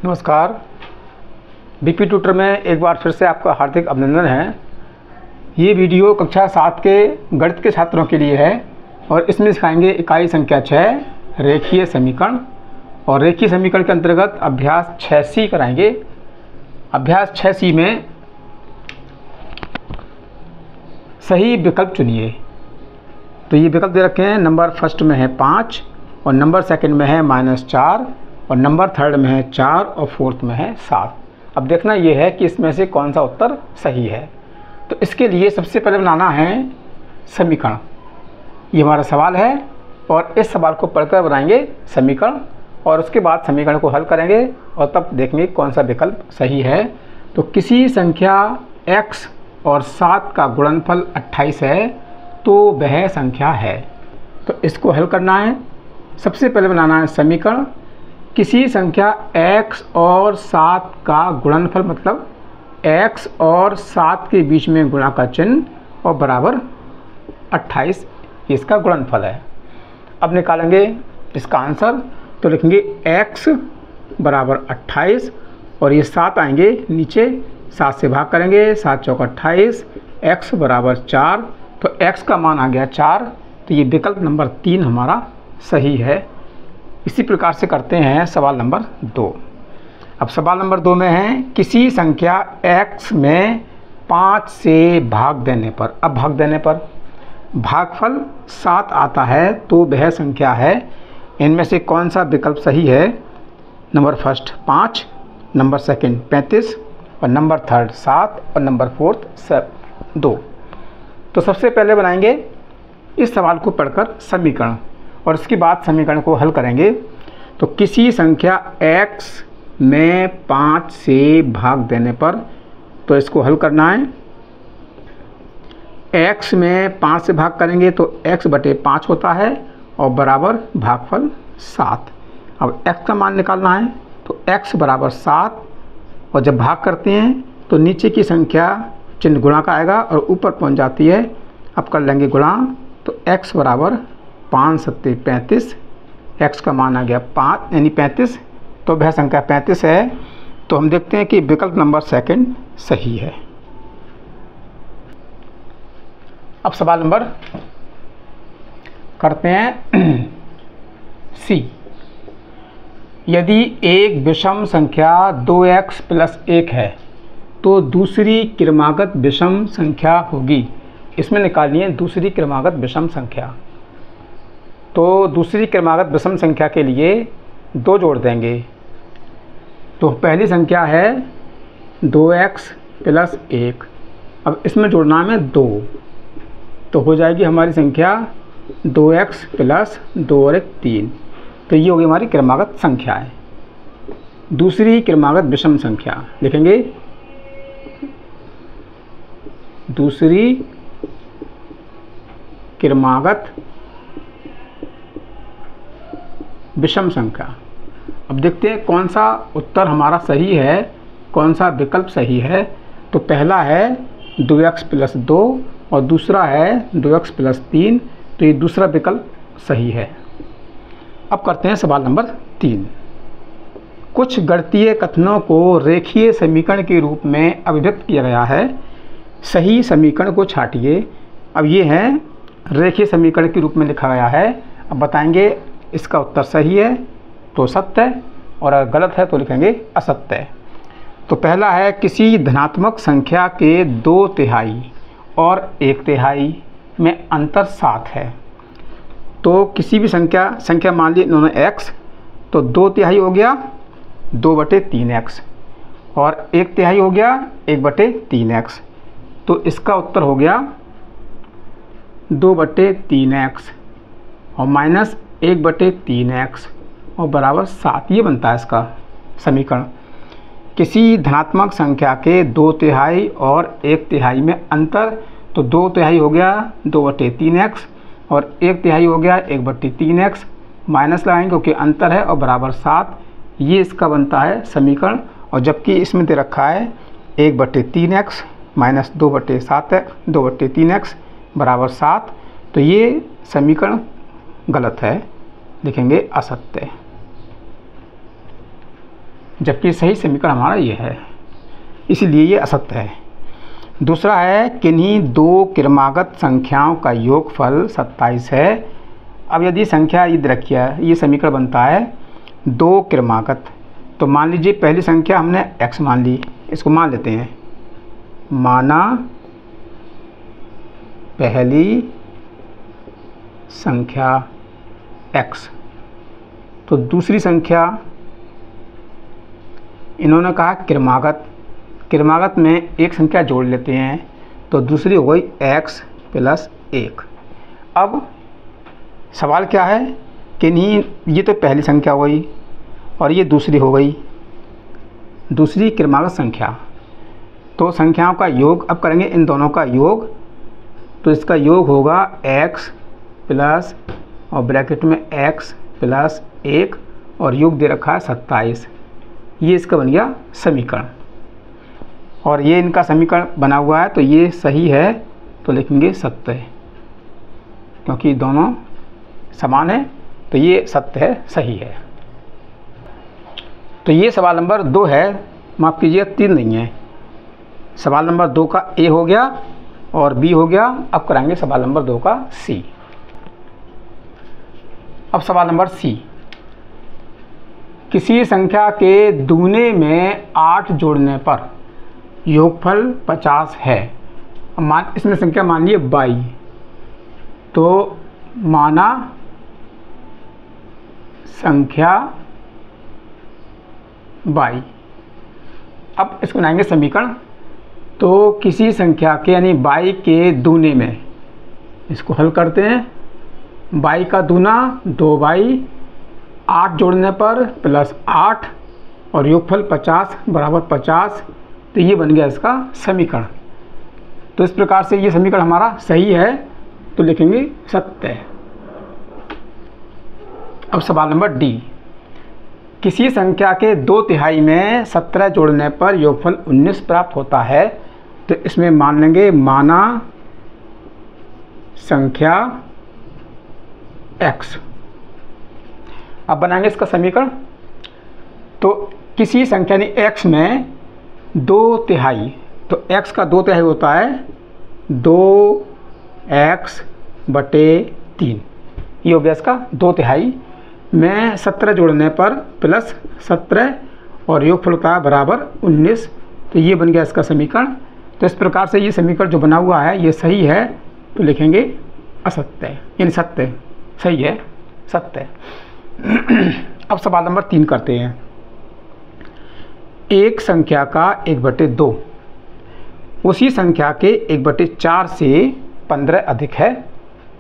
नमस्कार। BP tutor में एक बार फिर से आपका हार्दिक अभिनंदन है। ये वीडियो कक्षा 7 के गणित के छात्रों के लिए है और इसमें सिखाएंगे इकाई संख्या 6 रेखीय समीकरण। और रेखीय समीकरण के अंतर्गत अभ्यास 6C कराएंगे। अभ्यास 6C में सही विकल्प चुनिए। तो ये विकल्प दे रखे हैं। नंबर फर्स्ट में है 5 और नंबर सेकंड में है -4 और नंबर थर्ड में है 4 और फोर्थ में है 7। अब देखना ये है कि इसमें से कौन सा उत्तर सही है। तो इसके लिए सबसे पहले बनाना है समीकरण। ये हमारा सवाल है और इस सवाल को पढ़कर बनाएंगे समीकरण और उसके बाद समीकरण को हल करेंगे और तब देखेंगे कौन सा विकल्प सही है। तो किसी संख्या x और 7 का गुणनफल 28 है तो वह संख्या है। तो इसको हल करना है। सबसे पहले बनाना है समीकरण। किसी संख्या x और 7 का गुणनफल मतलब x और 7 के बीच में गुणा का चिन्ह और बराबर 28 इसका गुणनफल है। अब निकालेंगे इसका आंसर। तो लिखेंगे x बराबर 28 और ये 7 आएंगे नीचे, 7 से भाग करेंगे, 7 चौक 28, x बराबर 4। तो x का मान आ गया 4। तो ये विकल्प नंबर 3 हमारा सही है। इसी प्रकार से करते हैं सवाल नंबर 2। अब सवाल नंबर 2 में है किसी संख्या x में 5 से भाग देने पर, अब भाग देने पर भागफल 7 आता है तो वह संख्या है। इनमें से कौन सा विकल्प सही है? नंबर फर्स्ट 5, नंबर सेकंड 35 और नंबर थर्ड 7 और नंबर फोर्थ 2। तो सबसे पहले बनाएंगे इस सवाल को पढ़कर समीकरण और उसके बाद समीकरण को हल करेंगे। तो किसी संख्या x में 5 से भाग देने पर, तो इसको हल करना है। x में 5 से भाग करेंगे तो x बटे 5 होता है और बराबर भागफल 7। अब x का मान निकालना है। तो x बराबर 7 और जब भाग करते हैं तो नीचे की संख्या चिन्ह गुणा का आएगा और ऊपर पहुंच जाती है। अब कर लेंगे गुणा। तो x बराबर 5 सत्ते 35, x का मान आ गया 5 यानी 35। तो वह संख्या 35 है। तो हम देखते हैं कि विकल्प नंबर सेकंड सही है। अब सवाल नंबर करते हैं C। यदि एक विषम संख्या 2x + 1 है तो दूसरी क्रमागत विषम संख्या होगी। इसमें निकालनी है दूसरी क्रमागत विषम संख्या। तो दूसरी क्रमागत विषम संख्या के लिए 2 जोड़ देंगे। तो पहली संख्या है 2x + 1। अब इसमें जोड़ना है 2। तो हो जाएगी हमारी संख्या 2x + 2 और 1 3। तो ये होगी हमारी क्रमागत संख्या है। दूसरी क्रमागत विषम संख्या लिखेंगे दूसरी क्रमागत विषम संख्या। अब देखते हैं कौन सा उत्तर हमारा सही है, कौन सा विकल्प सही है। तो पहला है 2x + 2 और दूसरा है 2x + 3। तो ये दूसरा विकल्प सही है। अब करते हैं सवाल नंबर 3। कुछ गणितीय कथनों को रेखीय समीकरण के रूप में अभिव्यक्त किया गया है। सही समीकरण को छांटिए। अब ये है रेखीय समीकरण के रूप में लिखा गया है। अब बताएंगे इसका उत्तर सही है तो सत्य और अगर गलत है तो लिखेंगे असत्य। तो पहला है किसी धनात्मक संख्या के 2/3 और 1/3 में अंतर 7 है। तो किसी भी संख्या मान ली इन्होंने x, तो 2/3 हो गया 2/3x और 1/3 हो गया 1/3x। तो इसका उत्तर हो गया 2/3x और माइनस 1/3x और बराबर 7। ये बनता है इसका समीकरण। किसी धनात्मक संख्या के 2/3 और 1/3 में अंतर, तो 2/3 हो गया 2/3x और 1/3 हो गया 1/3x। माइनस लगाएंगे क्योंकि अंतर है और बराबर 7। ये इसका बनता है समीकरण। और जबकि इसमें दे रखा है 1/3x माइनस 2/3x बराबर 7। तो ये समीकरण गलत है, लिखेंगे असत्य। जबकि सही समीकरण हमारा ये है, इसीलिए ये असत्य है। दूसरा है किन्हीं दो क्रमागत संख्याओं का योगफल 27 है। अब यदि संख्या यदि रखिए, ये समीकरण बनता है दो क्रमागत, तो मान लीजिए पहली संख्या हमने x मान ली, इसको मान लेते हैं, माना पहली संख्या x। तो दूसरी संख्या इन्होंने कहा क्रमागत, क्रमागत में एक संख्या जोड़ लेते हैं, तो दूसरी हो गई x प्लस 1। अब सवाल क्या है कि नहीं, ये तो पहली संख्या हो गई और ये दूसरी हो गई, दूसरी क्रमागत संख्या। तो संख्याओं का योग अब करेंगे, इन दोनों का योग, तो इसका योग होगा x प्लस और ब्रैकेट में x प्लस 1 और योग दे रखा है 27। ये इसका बन गया समीकरण, और ये इनका समीकरण बना हुआ है, तो ये सही है, तो लिखेंगे सत्य है, क्योंकि दोनों समान है, तो ये सत्य है, सही है। तो ये सवाल नंबर 2 है, माफ़ कीजिए 3 नहीं है। सवाल नंबर 2 का ए हो गया और बी हो गया। अब कराएंगे सवाल नंबर 2 का सी। अब सवाल नंबर सी, किसी संख्या के दूने में 8 जोड़ने पर योगफल 50 है। अब इसमें संख्या मान लीजिए 22, तो माना संख्या 22। अब इसको बनाएंगे समीकरण, तो किसी संख्या के यानी 22 के दूने में, इसको हल करते हैं, 22 का दूना 222, 8 जोड़ने पर प्लस 8 और योगफल 50 बराबर 50, तो ये बन गया इसका समीकरण। तो इस प्रकार से ये समीकरण हमारा सही है, तो लिखेंगे सत्य है। अब सवाल नंबर डी, किसी संख्या के 2/3 में 17 जोड़ने पर योगफल 19 प्राप्त होता है, तो इसमें मान लेंगे माना संख्या x। अब बनाएंगे इसका समीकरण, तो किसी संख्या यानी x में 2/3, तो x का 2/3 होता है 2x/3, ये हो गया इसका 2/3 में 17 जोड़ने पर प्लस 17 और योगफल होता है बराबर 19, तो ये बन गया इसका समीकरण। तो इस प्रकार से ये समीकरण जो बना हुआ है ये सही है, तो लिखेंगे असत्य है, यानी सत्य, सही है, सत्य है। अब सवाल नंबर 3 करते हैं। एक संख्या का 1/2 उसी संख्या के 1/4 से 15 अधिक है,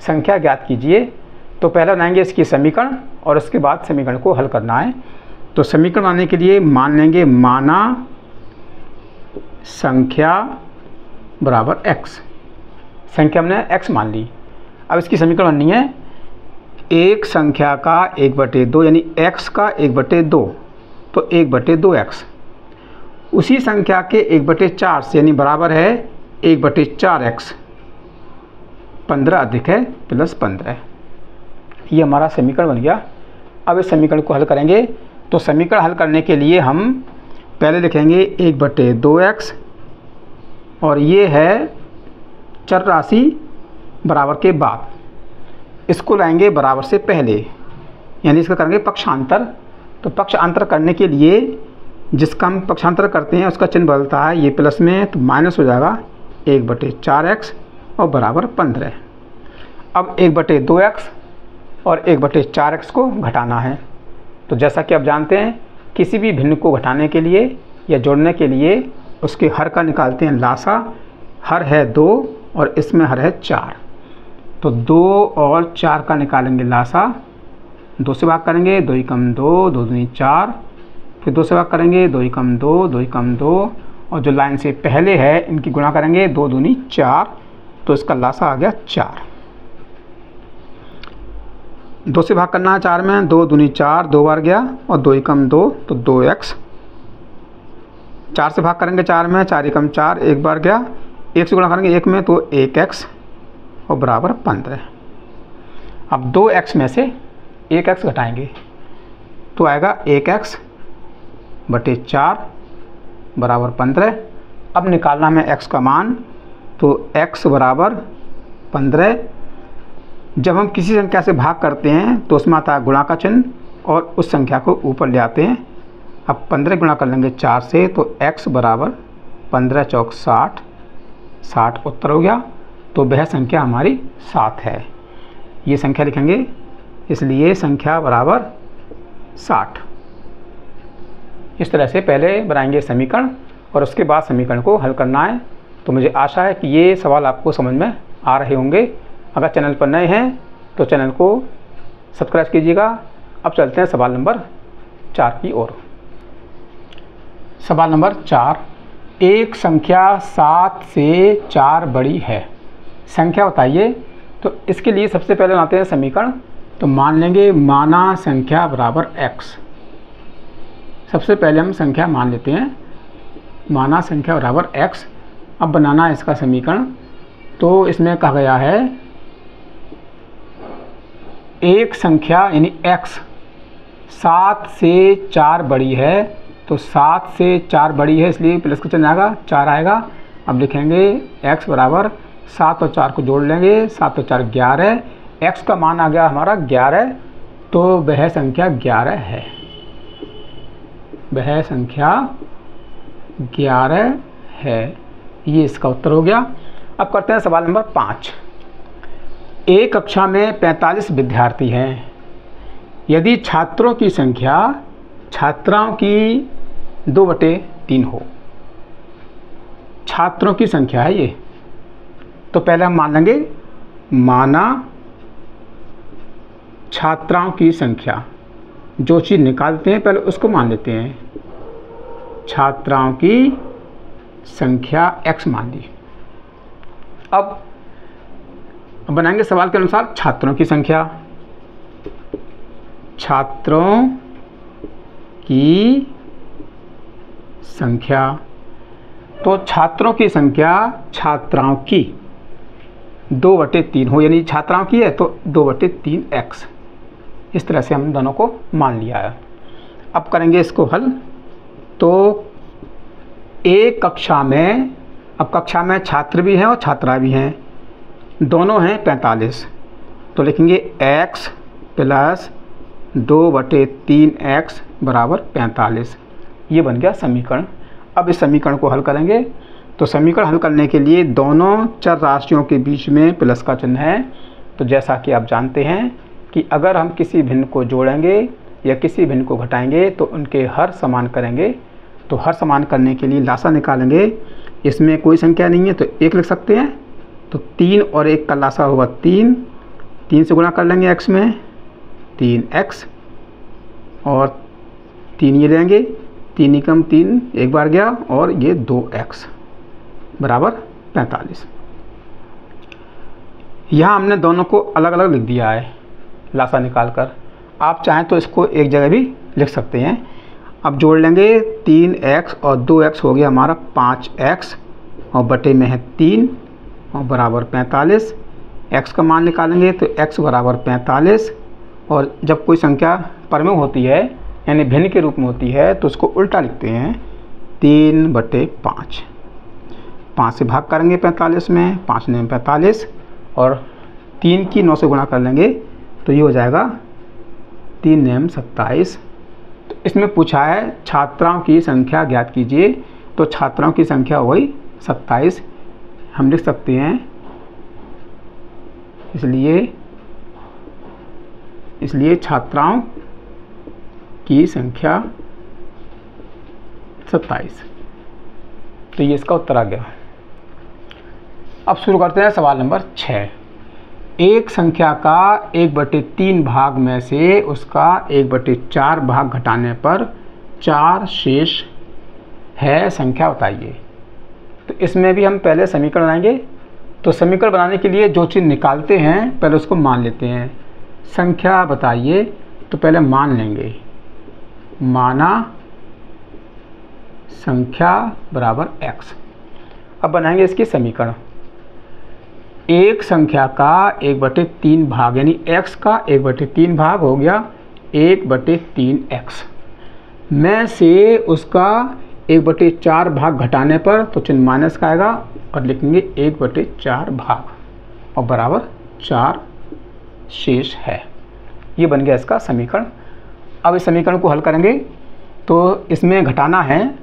संख्या ज्ञात कीजिए। तो पहले बनाएंगे इसकी समीकरण और उसके बाद समीकरण को हल करना है। तो समीकरण बनाने के लिए मान लेंगे माना संख्या बराबर x, संख्या हमने x मान ली। अब इसकी समीकरण बननी है एक संख्या का 1/2 यानी x का 1/2, तो 1/2x उसी संख्या के 1/4 से यानी बराबर है 1/4x, 15 अधिक है प्लस 15, ये हमारा समीकरण बन गया। अब इस समीकरण को हल करेंगे, तो समीकरण हल करने के लिए हम पहले लिखेंगे 1/2x और ये है चर राशि बराबर के बाद, इसको लाएंगे बराबर से पहले, यानी इसका करेंगे पक्षांतर। तो पक्षांतर करने के लिए जिसका हम पक्षांतर करते हैं उसका चिन्ह बदलता है, ये प्लस में तो माइनस हो जाएगा 1/4x और बराबर 15। अब 1/2x और 1/4x को घटाना है। तो जैसा कि आप जानते हैं किसी भी भिन्न को घटाने के लिए या जोड़ने के लिए उसके हर का निकालते हैं लासा। हर है 2 और इसमें हर है 4, तो 2 और 4 का निकालेंगे लासा, 2 से भाग करेंगे 2 × 2, 2 दूनी 4, फिर 2 से भाग करेंगे 2 × 2, 2 × 2 और जो लाइन से पहले है इनकी गुणा करेंगे 2 दूनी 4, तो इसका लासा आ गया 4। 2 से भाग करना है 4 में, 2 दूनी 4, 2 बार गया और 2 × 2 तो 2x। 4 से भाग करेंगे 4 में, 4 × 4 1 बार गया, 1 से गुणा करेंगे 1 में तो 1x और बराबर 15। अब 2x में से 1x घटाएंगे तो आएगा 1x बटे 4 बराबर 15। अब निकालना हमें x का मान, तो x बराबर 15। जब हम किसी संख्या से भाग करते हैं तो उसमें आता है गुणा का चिन्ह और उस संख्या को ऊपर ले आते हैं। अब 15 गुणा कर लेंगे 4 से, तो x बराबर 15 चौक 60, 60 उत्तर हो गया। तो वह संख्या हमारी 7 है। ये संख्या लिखेंगे, इसलिए संख्या बराबर 60। इस तरह से पहले बनाएंगे समीकरण और उसके बाद समीकरण को हल करना है। तो मुझे आशा है कि ये सवाल आपको समझ में आ रहे होंगे। अगर चैनल पर नए हैं तो चैनल को सब्सक्राइब कीजिएगा। अब चलते हैं सवाल नंबर 4 की ओर। सवाल नंबर 4, एक संख्या 7 से 4 बड़ी है, संख्या बताइए। तो इसके लिए सबसे पहले बनाते हैं समीकरण। तो मान लेंगे माना संख्या बराबर x। सबसे पहले हम संख्या मान लेते हैं, माना संख्या बराबर x। अब बनाना है इसका समीकरण। तो इसमें कहा गया है एक संख्या यानी x 7 से 4 बड़ी है। तो 7 से 4 बड़ी है, इसलिए प्लस का चिन्ह आएगा, 4 आएगा। अब लिखेंगे x बराबर 7 और 4 को जोड़ लेंगे, 7 और 4 11। x का मान आ गया हमारा 11, तो वह संख्या 11 है। वह संख्या 11 है। ये इसका उत्तर हो गया। अब करते हैं सवाल नंबर 5। एक कक्षा में 45 विद्यार्थी हैं। यदि छात्रों की संख्या छात्राओं की 2/3 हो, छात्रों की संख्या है ये। तो पहले हम मान लेंगे माना छात्राओं की संख्या, जो चीज़ निकालते हैं पहले उसको मान लेते हैं। छात्राओं की संख्या x मान ली। अब बनाएंगे सवाल के अनुसार छात्रों की संख्या। छात्रों की संख्या, तो छात्रों की संख्या छात्राओं की 2/3 हो, यानी छात्राओं की है तो 2/3x। इस तरह से हम दोनों को मान लिया है। अब करेंगे इसको हल। तो एक कक्षा में, अब कक्षा में छात्र भी हैं और छात्रा भी हैं, दोनों हैं 45। तो लिखेंगे x प्लस 2/3x बराबर 45। ये बन गया समीकरण। अब इस समीकरण को हल करेंगे। तो समीकरण हल करने के लिए दोनों चर राशियों के बीच में प्लस का चिन्ह है। तो जैसा कि आप जानते हैं कि अगर हम किसी भिन्न को जोड़ेंगे या किसी भिन्न को घटाएंगे तो उनके हर समान करेंगे। तो हर समान करने के लिए लासा निकालेंगे। इसमें कोई संख्या नहीं है तो 1 लिख सकते हैं। तो 3 और 1 का लासा होगा 3। 3 से गुणा कर लेंगे x में, 3x, और 3 ये लेंगे, 3 एकम 3 एक बार गया, और ये 2x बराबर 45। यहाँ हमने दोनों को अलग अलग लिख दिया है लासा निकाल कर। आप चाहें तो इसको एक जगह भी लिख सकते हैं। अब जोड़ लेंगे 3x और 2x हो गया हमारा 5x, और बटे में है 3 और बराबर 45। x का मान निकालेंगे तो x बराबर 45। और जब कोई संख्या परमेय होती है यानी भिन्न के रूप में होती है तो उसको उल्टा लिखते हैं, 3/5। 5 से भाग करेंगे 45 में, 5 9 45, और 3 की 9 से गुणा कर लेंगे तो ये हो जाएगा 3 9 27। तो इसमें पूछा है छात्राओं की संख्या ज्ञात कीजिए। तो छात्राओं की संख्या वही 27 हम लिख सकते हैं। इसलिए छात्राओं की संख्या 27। तो ये इसका उत्तर आ गया। अब शुरू करते हैं सवाल नंबर 6। एक संख्या का 1/3 भाग में से उसका 1/4 भाग घटाने पर 4 शेष है, संख्या बताइए। तो इसमें भी हम पहले समीकरण बनाएंगे। तो समीकरण बनाने के लिए जो चीज़ निकालते हैं पहले उसको मान लेते हैं। संख्या बताइए, तो पहले मान लेंगे माना संख्या बराबर x। अब बनाएंगे इसकी समीकरण। एक संख्या का 1/3 भाग यानी x का 1/3 भाग हो गया 1/3x। में से उसका 1/4 भाग घटाने पर तो चिन्ह माइनस का आएगा और लिखेंगे 1/4 भाग और बराबर 4 शेष है। ये बन गया इसका समीकरण। अब इस समीकरण को हल करेंगे तो इसमें घटाना है,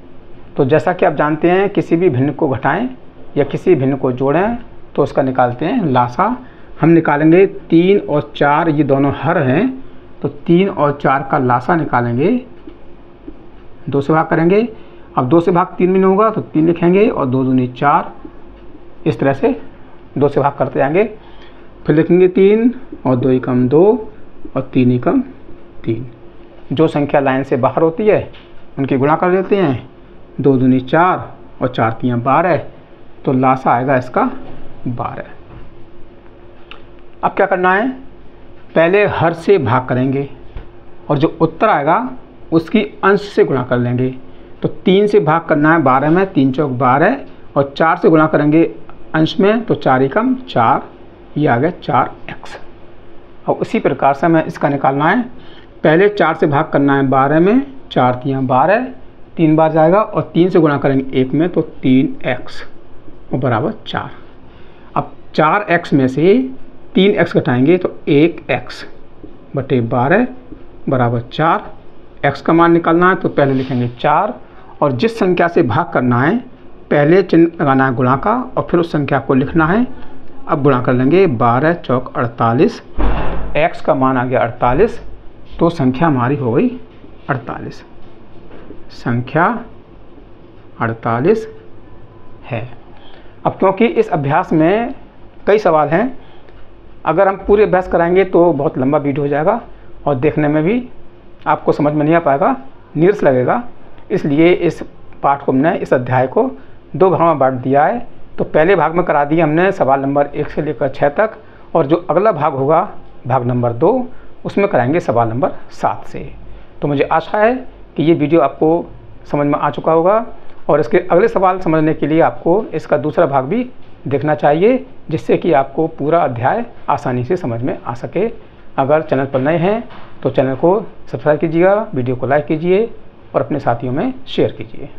तो जैसा कि आप जानते हैं किसी भी भिन्न को घटाएं या किसी भिन्न को जोड़ें तो उसका निकालते हैं लासा। हम निकालेंगे 3 और 4, ये दोनों हर हैं, तो 3 और 4 का लासा निकालेंगे, 2 से भाग करेंगे। अब 2 से भाग 3 में नहीं होगा तो 3 लिखेंगे और 2 दूनी 4, इस तरह से 2 से भाग करते जाएंगे। फिर लिखेंगे 3 और 2 एकम 2 और 3 एकम 3। जो संख्या लाइन से बाहर होती है उनकी गुणा कर देते हैं, 2 दूनी 4 और 4 3 12, तो लासा आएगा इसका 12। अब क्या करना है, पहले हर से भाग करेंगे और जो उत्तर आएगा उसकी अंश से गुणा कर लेंगे। तो 3 से भाग करना है 12 में, 3 चौक 12 और 4 से गुणा करेंगे अंश में, तो 4 एकम 4, ये आ गया 4x। और उसी प्रकार से हमें इसका निकालना है, पहले 4 से भाग करना है 12 में, 4 3 12, 3 बार जाएगा और 3 से गुणा करेंगे 1 में, तो 3x और बराबर 4। अब 4x में से 3x घटाएंगे तो 1x बटे 12 बराबर 4। x का मान निकालना है तो पहले लिखेंगे 4 और जिस संख्या से भाग करना है पहले चिन्ह लगाना है गुणा का और फिर उस संख्या को लिखना है। अब गुणा कर लेंगे, 12 चौक 48, x का मान आ गया 48, तो संख्या हमारी हो गई 48। संख्या 48 है। अब क्योंकि इस अभ्यास में कई सवाल हैं, अगर हम पूरे अभ्यास कराएंगे तो बहुत लंबा वीडियो हो जाएगा और देखने में भी आपको समझ में नहीं आ पाएगा, नीरस लगेगा। इसलिए इस पाठ को हमने, इस अध्याय को 2 भागों में बांट दिया है। तो पहले भाग में करा दिया हमने सवाल नंबर 1 से लेकर 6 तक, और जो अगला भाग होगा भाग नंबर 2, उसमें कराएंगे सवाल नंबर 7 से। तो मुझे आशा है कि ये वीडियो आपको समझ में आ चुका होगा और इसके अगले सवाल समझने के लिए आपको इसका दूसरा भाग भी देखना चाहिए, जिससे कि आपको पूरा अध्याय आसानी से समझ में आ सके। अगर चैनल पर नए हैं तो चैनल को सब्सक्राइब कीजिएगा, वीडियो को लाइक कीजिए और अपने साथियों में शेयर कीजिए।